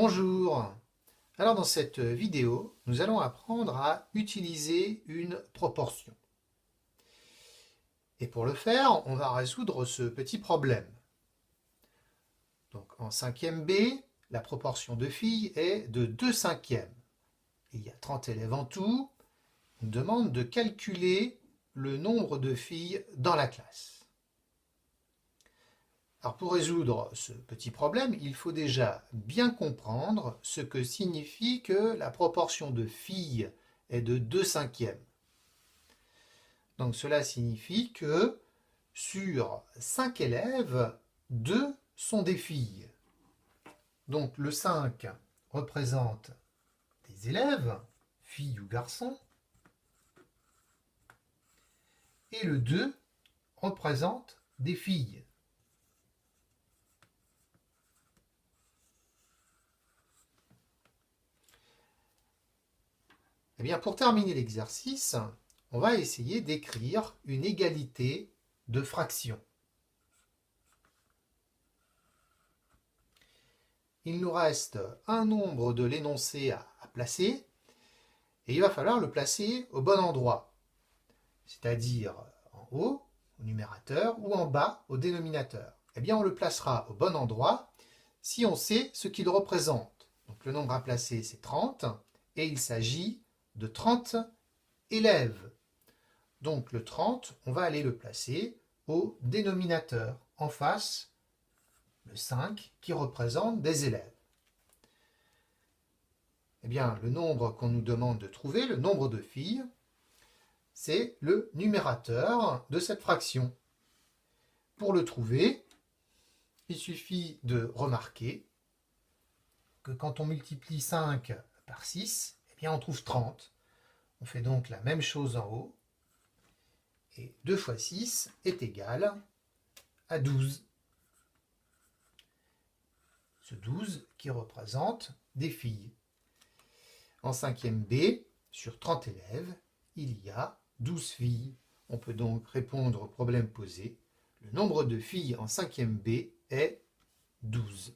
Bonjour. Alors dans cette vidéo, nous allons apprendre à utiliser une proportion. Et pour le faire, on va résoudre ce petit problème. Donc en 5e B, la proportion de filles est de 2/5. Il y a 30 élèves en tout. On nous demande de calculer le nombre de filles dans la classe. Alors pour résoudre ce petit problème, il faut déjà bien comprendre ce que signifie que la proportion de filles est de 2/5. Donc cela signifie que sur 5 élèves, 2 sont des filles. Donc le 5 représente des élèves, filles ou garçons, et le 2 représente des filles. Eh bien, pour terminer l'exercice, on va essayer d'écrire une égalité de fractions. Il nous reste un nombre de l'énoncé à placer, et il va falloir le placer au bon endroit, c'est-à-dire en haut, au numérateur, ou en bas, au dénominateur. Eh bien, on le placera au bon endroit si on sait ce qu'il représente. Donc le nombre à placer, c'est 30, et il s'agit de 30 élèves. Donc le 30, on va aller le placer au dénominateur, en face, le 5 qui représente des élèves. Eh bien, le nombre qu'on nous demande de trouver, le nombre de filles, c'est le numérateur de cette fraction. Pour le trouver, il suffit de remarquer que quand on multiplie 5 par 6, eh bien on trouve 30. On fait donc la même chose en haut. Et 2 fois 6 est égal à 12. Ce 12 qui représente des filles. En 5e B, sur 30 élèves, il y a 12 filles. On peut donc répondre au problème posé. Le nombre de filles en 5e B est 12.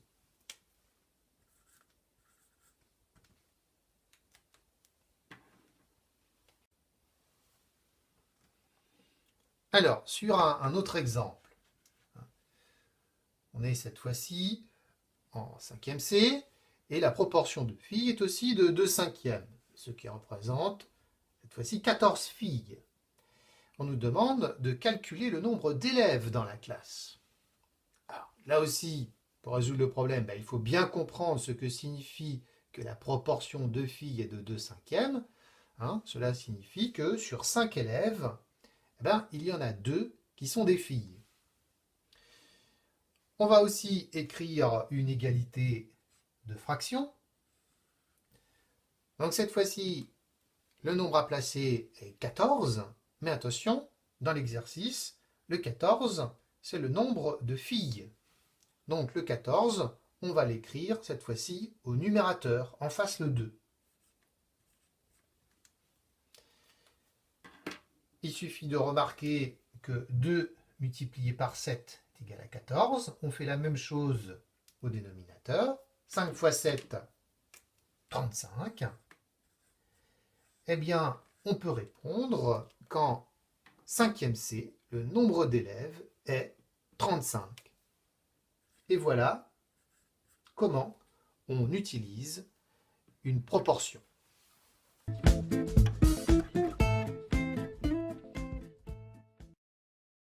Alors, sur un autre exemple, on est cette fois-ci en 5e C, et la proportion de filles est aussi de 2/5, ce qui représente cette fois-ci 14 filles. On nous demande de calculer le nombre d'élèves dans la classe. Alors, là aussi, pour résoudre le problème, il faut bien comprendre ce que signifie que la proportion de filles est de 2/5. Cela signifie que sur 5 élèves, il y en a 2 qui sont des filles. On va aussi écrire une égalité de fractions. Donc cette fois-ci, le nombre à placer est 14, mais attention, dans l'exercice, le 14, c'est le nombre de filles. Donc le 14, on va l'écrire cette fois-ci au numérateur, en face le 2. Il suffit de remarquer que 2 multiplié par 7 est égal à 14. On fait la même chose au dénominateur. 5 fois 7, 35. Eh bien, on peut répondre qu'en 5e C, le nombre d'élèves est 35. Et voilà comment on utilise une proportion.